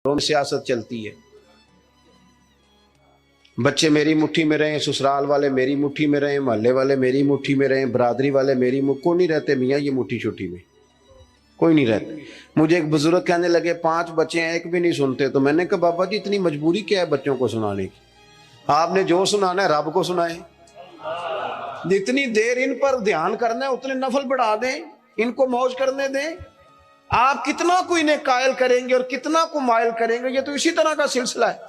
میں سیاست چلتی ہے، بچے میری مٹھی میں رہیں، سسرال والے میری مٹھی میں رہیں، محلے والے میری مٹھی میں رہیں، برادری والے میری کوئی نہیں رہتے میاں یہ مٹھی چھٹی میں، کوئی نہیں رہتے۔ مجھے ایک بزرگ کہنے لگے 5 بچے ہیں ایک بھی نہیں سنتے، تو میں نے کہا بابا جی اتنی مجبوری کیا ہے بچوں کو سنانے کی؟ آپ نے جو سنانا ہے رب کو سنائیں، جتنی دیر ان پر دھیان کرنا ہے اتنے نفل بڑھا دیں، ان کو موج کرنے دیں۔ آپ کتنا کو انہیں قائل کریں گے اور کتنا کو مائل کریں گے، یہ تو اسی طرح کا سلسلہ ہے۔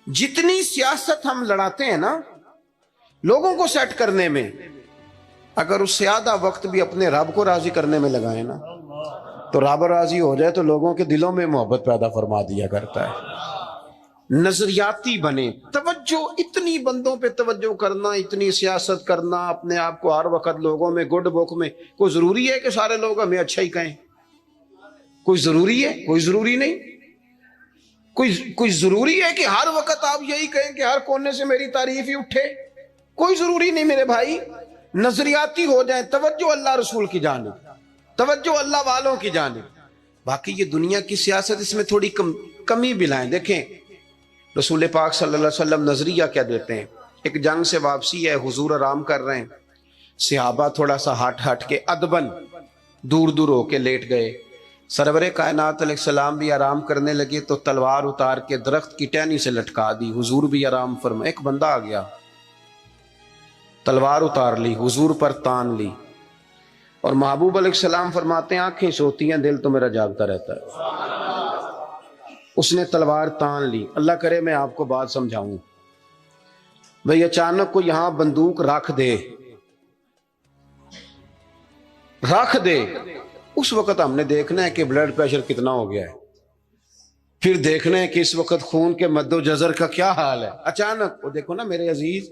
جتنی سیاست ہم لڑاتے ہیں نا لوگوں کو سیٹ کرنے میں، اگر اس سے آدھا وقت بھی اپنے رب کو راضی کرنے میں لگائیں نا تو رب راضی ہو جائے تو لوگوں کے دلوں میں محبت پیدا فرما دیا کرتا ہے۔ نظریاتی بنے، توجہ اتنی بندوں پہ توجہ کرنا، اتنی سیاست کرنا، اپنے آپ کو ہر وقت لوگوں میں گڈ بک میں، کوئی ضروری ہے کہ سارے لوگ ہمیں اچھا ہی کہیں؟ کوئی ضروری ہے؟ کوئی ضروری نہیں۔ کوئی ضروری ہے کہ ہر وقت آپ یہی کہیں کہ ہر کونے سے میری تعریف ہی اٹھے؟ کوئی ضروری نہیں میرے بھائی۔ نظریاتی ہو جائیں، توجہ اللہ رسول کی جانب، توجہ اللہ والوں کی جانب۔ باقی یہ دنیا کی سیاست اس میں تھوڑی کمی بھی لائیں۔ دیکھیں رسول پاک صلی اللہ علیہ وسلم نظریہ کیا دیتے ہیں؟ ایک جنگ سے واپسی ہے، حضور آرام کر رہے ہیں، صحابہ تھوڑا سا ہٹ کے ادبن دور دور ہو کے لیٹ گئے، سرور کائنات علیہ السلام بھی آرام کرنے لگے تو تلوار اتار کے درخت کی ٹہنی سے لٹکا دی، حضور بھی آرام فرما۔ ایک بندہ آ گیا، تلوار اتار لی، حضور پر تان لی، اور محبوب علیہ السلام فرماتے ہیں آنکھیں سوتی ہیں دل تو میرا جاگتا رہتا ہے۔ اس نے تلوار تان لی۔ اللہ کرے میں آپ کو بات سمجھاؤں، بھئی اچانک کو یہاں بندوق رکھ دے، اس وقت ہم نے دیکھنا ہے کہ بلڈ پریشر کتنا ہو گیا ہے، پھر دیکھنا ہے کہ اس وقت خون کے مد و جزر کا کیا حال ہے۔ اچانک وہ دیکھو نا میرے عزیز،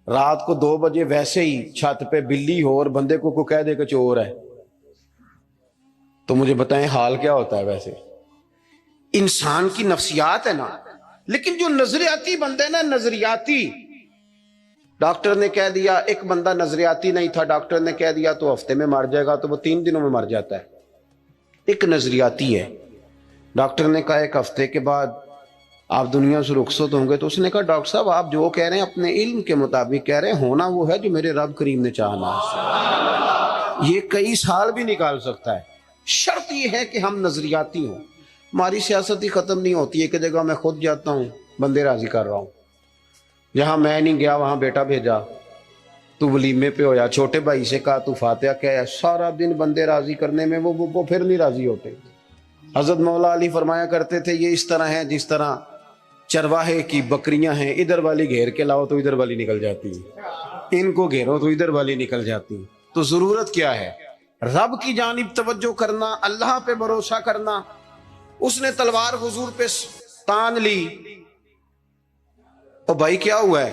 رات کو 2 بجے ویسے ہی چھت پہ بلی ہو اور بندے کو کہہ دے کہ چور ہے، تو مجھے بتائیں حال کیا ہوتا ہے؟ ویسے انسان کی نفسیات ہے نا۔ لیکن جو نظریاتی بندے نا، نظریاتی، ڈاکٹر نے کہہ دیا، ایک بندہ نظریاتی نہیں تھا، ڈاکٹر نے کہہ دیا تو ہفتے میں مر جائے گا، تو وہ 3 دنوں میں مر جاتا ہے۔ ایک نظریاتی ہے، ڈاکٹر نے کہا 1 ہفتے کے بعد آپ دنیا سے رخصت ہوں گے، تو اس نے کہا ڈاکٹر صاحب آپ جو کہہ رہے ہیں اپنے علم کے مطابق کہہ رہے ہیں، ہونا وہ ہے جو میرے رب کریم نے چاہنا ہے۔ یہ کئی سال بھی نکال سکتا ہے، شرط یہ ہے کہ ہم نظریاتی ہوں۔ ہماری سیاست ہی ختم نہیں ہوتی ہے کہ جگہ میں خود جاتا ہوں بندے راضی کر رہا ہوں، جہاں میں نہیں گیا وہاں بیٹا بھیجا، تو ولیمے پہ ہویا، چھوٹے بھائی سے کہا تو فاتحہ کہا، سارا دن بندے راضی کرنے میں وہ پھر نہیں راضی ہوتے۔ حضرت مولا علی فرمایا کرتے تھے یہ اس طرح ہے جس طرح چرواہے کی بکریاں ہیں، ادھر والی گھیر کے لاؤ تو ادھر والی نکل جاتی ہیں، ان کو گھیرو تو ادھر والی نکل جاتی ہیں۔ تو ضرورت کیا ہے؟ رب کی جانب توجہ کرنا، اللہ پہ بھروسہ کرنا۔ اس نے تلوار حضور پہ تان لی، او بھائی کیا ہوا ہے؟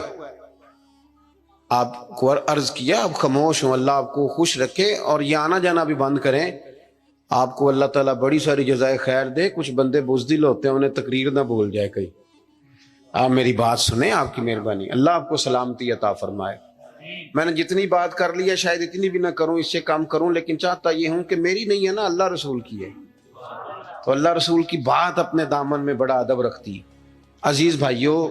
آپ کو عرض کیا آپ خاموش ہوں، اللہ آپ کو خوش رکھے، اور یہ آنا جانا بھی بند کریں، آپ کو اللہ تعالیٰ بڑی ساری جزائے خیر دے۔ کچھ بندے بزدل ہوتے ہیں، انہیں تقریر نہ بھول جائے کہیں۔ آپ میری بات سنیں، آپ کی مہربانی، اللہ آپ کو سلامتی عطا فرمائے۔ میں نے جتنی بات کر لی ہے شاید اتنی بھی نہ کروں، اس سے کم کروں، لیکن چاہتا یہ ہوں کہ میری نہیں ہے نا، اللہ رسول کی ہے، تو اللہ رسول کی بات اپنے دامن میں بڑا ادب رکھتی ہے۔ عزیز بھائیوں،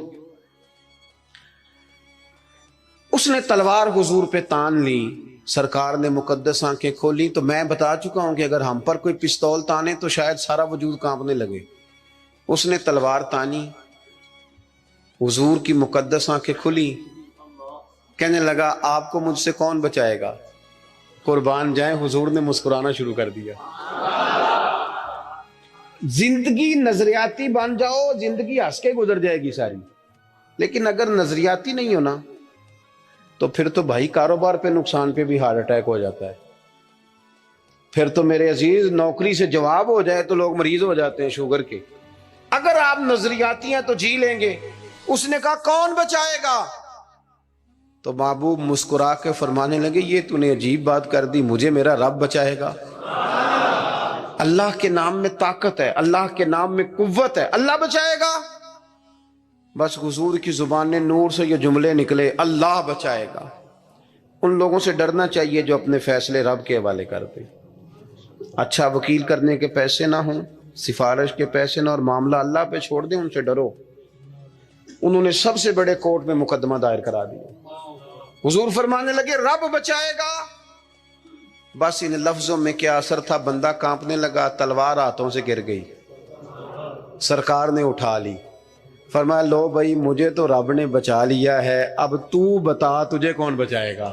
اس نے تلوار حضور پہ تان لی، سرکار نے مقدس آنکھیں کھولی، تو میں بتا چکا ہوں کہ اگر ہم پر کوئی پستول تانے تو شاید سارا وجود کانپنے لگے۔ اس نے تلوار تانی، حضور کی مقدس آنکھیں کھلی، کہنے لگا آپ کو مجھ سے کون بچائے گا؟ قربان جائیں، حضور نے مسکرانا شروع کر دیا۔ زندگی نظریاتی بن جاؤ، زندگی ہنس کے گزر جائے گی ساری، لیکن اگر نظریاتی نہیں ہونا تو پھر تو بھائی کاروبار پہ نقصان پہ بھی ہارٹ اٹیک ہو جاتا ہے۔ پھر تو میرے عزیز نوکری سے جواب ہو جائے تو لوگ مریض ہو جاتے ہیں شوگر کے۔ اگر آپ نظریاتی ہیں تو جی لیں گے۔ اس نے کہا کون بچائے گا؟ تو محبوب مسکرا کے فرمانے لگے یہ تو نے عجیب بات کر دی، مجھے میرا رب بچائے گا۔ اللہ کے نام میں طاقت ہے، اللہ کے نام میں قوت ہے، اللہ بچائے گا۔ بس حضور کی زبان نور سے یہ جملے نکلے، اللہ بچائے گا۔ ان لوگوں سے ڈرنا چاہیے جو اپنے فیصلے رب کے حوالے کرتے۔ اچھا وکیل کرنے کے پیسے نہ ہوں، سفارش کے پیسے نہ، اور معاملہ اللہ پہ چھوڑ دیں، ان سے ڈرو۔ انہوں نے سب سے بڑے کورٹ میں مقدمہ دائر کرا دیا۔ حضور فرمانے لگے رب بچائے گا۔ بس ان لفظوں میں کیا اثر تھا، بندہ کانپنے لگا، تلوار ہاتھوں سے گر گئی، سرکار نے اٹھا لی، فرمایا لو بھائی مجھے تو رب نے بچا لیا ہے، اب تو بتا تجھے کون بچائے گا۔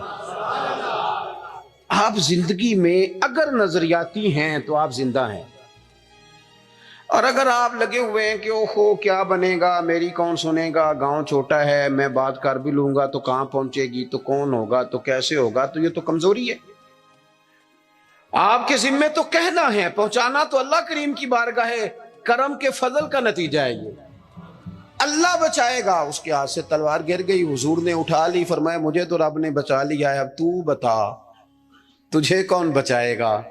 آپ زندگی میں اگر نظریاتی ہیں تو آپ زندہ ہیں، اور اگر آپ لگے ہوئے ہیں کہ اوہو کیا بنے گا، میری کون سنے گا، گاؤں چھوٹا ہے، میں بات کر بھی لوں گا تو کہاں پہنچے گی، تو کون ہوگا، تو کیسے ہوگا، تو یہ تو کمزوری ہے۔ آپ کے ذمے تو کہنا ہے، پہنچانا تو اللہ کریم کی بارگاہ ہے، کرم کے فضل کا نتیجہ ہے یہ۔ اللہ بچائے گا۔ اس کے ہاتھ سے تلوار گر گئی، حضور نے اٹھا لی، فرمایا مجھے تو رب نے بچا لیا ہے، اب تو بتا تجھے کون بچائے گا۔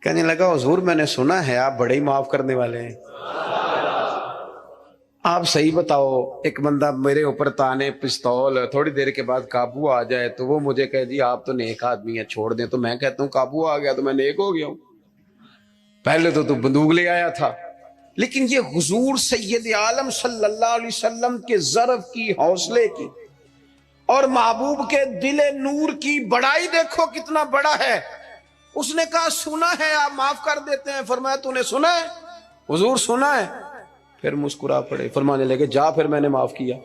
کہنے لگا حضور میں نے سنا ہے آپ بڑے ہی معاف کرنے والے ہیں، آپ صحیح بتاؤ، ایک بندہ میرے اوپر تانے پستول، تھوڑی دیر کے بعد قابو آ جائے تو وہ مجھے کہے جی آپ تو نیک آدمی ہیں چھوڑ دیں، تو میں کہتا ہوں قابو آ گیا تو میں نیک ہو گیا ہوں، پہلے تو بندوق لے آیا تھا۔ لیکن یہ حضور سید عالم صلی اللہ علیہ وسلم کے ضرف کی، حوصلے کی، اور محبوب کے دل نور کی بڑائی دیکھو کتنا بڑا ہے۔ اس نے کہا سنا ہے آپ معاف کر دیتے ہیں، فرمایا تو نے سنا ہے، حضور سنا ہے، پھر مسکرا پڑے، فرمانے لگے جا پھر میں نے معاف کیا،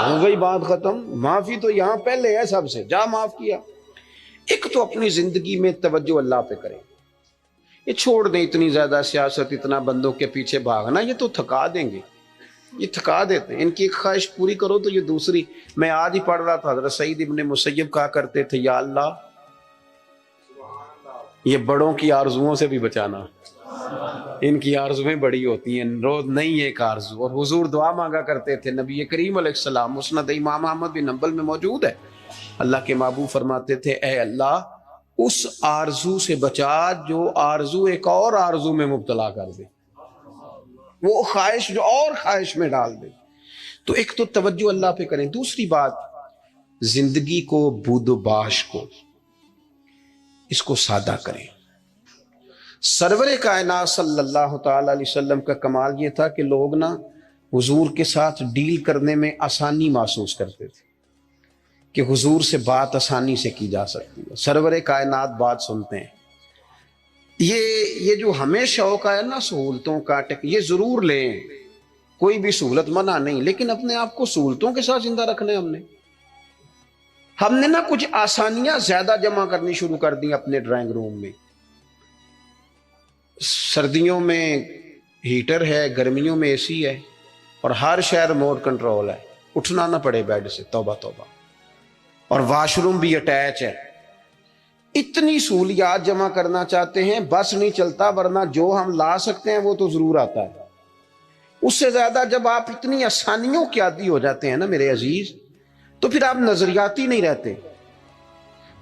ہو گئی بات ختم، معافی تو یہاں پہلے ہے سب سے، جا معاف کیا۔ ایک تو اپنی زندگی میں توجہ اللہ پہ کریں، یہ چھوڑ دیں اتنی زیادہ سیاست، اتنا بندوں کے پیچھے بھاگنا، یہ تو تھکا دیں گے، یہ تھکا دیتے ہیں۔ ان کی ایک خواہش پوری کرو تو یہ دوسری۔ میں آج ہی پڑھ رہا تھا، حضرت سعید ابن مسیب کہا کرتے تھے یا اللہ یہ بڑوں کی آرزوؤں سے بھی بچانا، ان کی آرزویں بڑی ہوتی ہیں، روز نہیں ایک آرزو۔ اور حضور دعا مانگا کرتے تھے، نبی کریم علیہ السلام مسند امام احمد بن حنبل میں موجود ہے، اللہ کے محبوب فرماتے تھے اے اللہ اس آرزو سے بچا جو آرزو ایک اور آرزو میں مبتلا کر دے، وہ خواہش جو اور خواہش میں ڈال دے۔ تو ایک تو توجہ اللہ پہ کریں، دوسری بات زندگی کو، بود و باش کو، اس کو سادہ کریں۔ سرور کائنات صلی اللہ تعالی علیہ وسلم کا کمال یہ تھا کہ لوگ نا حضور کے ساتھ ڈیل کرنے میں آسانی محسوس کرتے تھے کہ حضور سے بات آسانی سے کی جا سکتی ہے، سرور کائنات بات سنتے ہیں۔ یہ جو ہمیں شوق ہے نا سہولتوں کا، یہ ضرور لیں، کوئی بھی سہولت منع نہیں، لیکن اپنے آپ کو سہولتوں کے ساتھ زندہ رکھنا ہے۔ ہم نے نا کچھ آسانیاں زیادہ جمع کرنی شروع کر دی اپنے ڈرائنگ روم میں۔ سردیوں میں ہیٹر ہے، گرمیوں میں اے سی ہے، اور ہر شہر ریموٹ کنٹرول ہے، اٹھنا نہ پڑے بیڈ سے، توبہ توبہ، اور واش روم بھی اٹیچ ہے۔ اتنی سہولیات جمع کرنا چاہتے ہیں، بس نہیں چلتا، ورنہ جو ہم لا سکتے ہیں وہ تو ضرور آتا ہے۔ اس سے زیادہ جب آپ اتنی آسانیوں کے عادی ہو جاتے ہیں نا میرے عزیز، تو پھر آپ نظریاتی نہیں رہتے،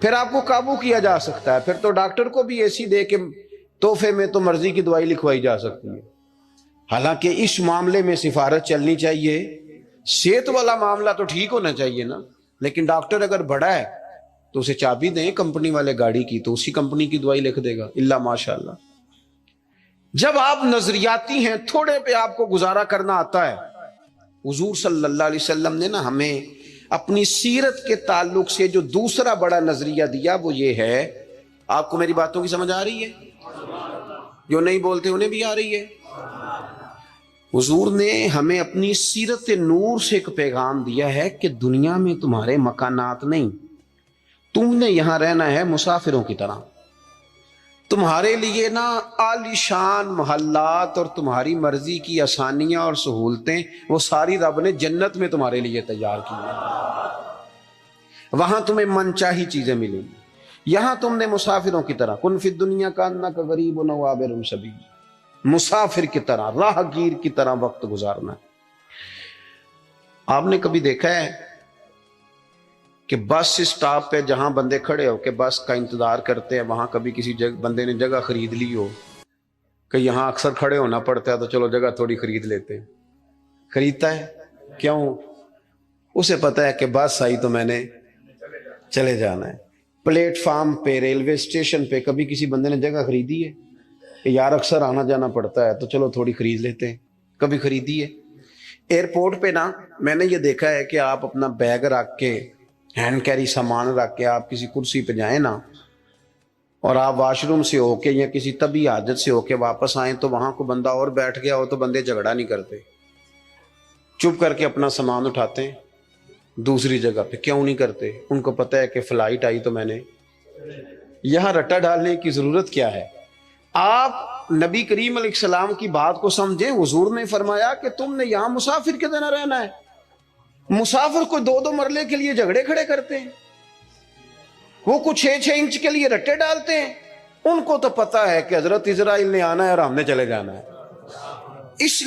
پھر آپ کو قابو کیا جا سکتا ہے، پھر تو ڈاکٹر کو بھی ایسی دے کے تحفے میں تو مرضی کی دوائی لکھوائی جا سکتی ہے۔ حالانکہ اس معاملے میں سفارت چلنی چاہیے، صحت والا معاملہ تو ٹھیک ہونا چاہیے نا، لیکن ڈاکٹر اگر بڑا ہے تو اسے چابی دیں کمپنی والے گاڑی کی، تو اسی کمپنی کی دوائی لکھ دے گا، اللہ ماشاءاللہ۔ جب آپ نظریاتی ہیں، تھوڑے پہ آپ کو گزارا کرنا آتا ہے۔ حضور صلی اللہ علیہ وسلم نے نا ہمیں اپنی سیرت کے تعلق سے جو دوسرا بڑا نظریہ دیا وہ یہ ہے، آپ کو میری باتوں کی سمجھ آ رہی ہے؟ جو نہیں بولتے انہیں بھی آ رہی ہے؟ حضور نے ہمیں اپنی سیرت نور سے ایک پیغام دیا ہے کہ دنیا میں تمہارے مکانات نہیں، تم نے یہاں رہنا ہے مسافروں کی طرح۔ تمہارے لیے نا عالی شان محلات اور تمہاری مرضی کی آسانیاں اور سہولتیں وہ ساری رب نے جنت میں تمہارے لیے تیار کی ہیں، وہاں تمہیں من چاہی چیزیں ملیں گی۔ یہاں تم نے مسافروں کی طرح، کن فی الدنیا کانک غریب و عابر سبیل، مسافر کی طرح، راہ گیر کی طرح وقت گزارنا۔ آپ نے کبھی دیکھا ہے کہ بس اسٹاپ پہ جہاں بندے کھڑے ہو کے بس کا انتظار کرتے ہیں، وہاں کبھی کسی بندے نے جگہ خرید لی ہو کہ یہاں اکثر کھڑے ہونا پڑتا ہے تو چلو جگہ تھوڑی خرید لیتے ہیں؟ خریدتا ہے کیوں؟ اسے پتا ہے کہ بس آئی تو میں نے چلے جانا ہے۔ پلیٹ فارم پہ، ریلوے اسٹیشن پہ کبھی کسی بندے نے جگہ خریدی ہے؟ کہ یار اکثر آنا جانا پڑتا ہے تو چلو تھوڑی خرید لیتے ہیں. کبھی خریدی ہے؟ ایئرپورٹ پہ نا میں نے یہ دیکھا ہے کہ آپ اپنا بیگ رکھ کے ہینڈ کیری سامان رکھ کے آپ کسی کرسی پہ جائیں نا اور آپ واش روم سے ہو کے یا کسی طبی حاجت سے ہو کے واپس آئیں تو وہاں کو بندہ اور بیٹھ گیا ہو تو بندے جھگڑا نہیں کرتے, چپ کر کے اپنا سامان اٹھاتے ہیں دوسری جگہ پہ. کیوں نہیں کرتے؟ ان کو پتہ ہے کہ فلائٹ آئی تو میں نے یہاں رٹا ڈالنے کی ضرورت کیا ہے. آپ نبی کریم علیہ السلام کی بات کو سمجھیں. حضور نے فرمایا کہ تم نے یہاں مسافر کے طرح رہنا ہے. مسافر کو 2 مرلے کے لیے جھگڑے کھڑے کرتے ہیں, وہ کچھ 6 انچ کے لیے رٹے ڈالتے ہیں. ان کو تو پتا ہے کہ حضرت اسرائیل نے آنا ہے اور ہم نے چلے جانا ہے. اس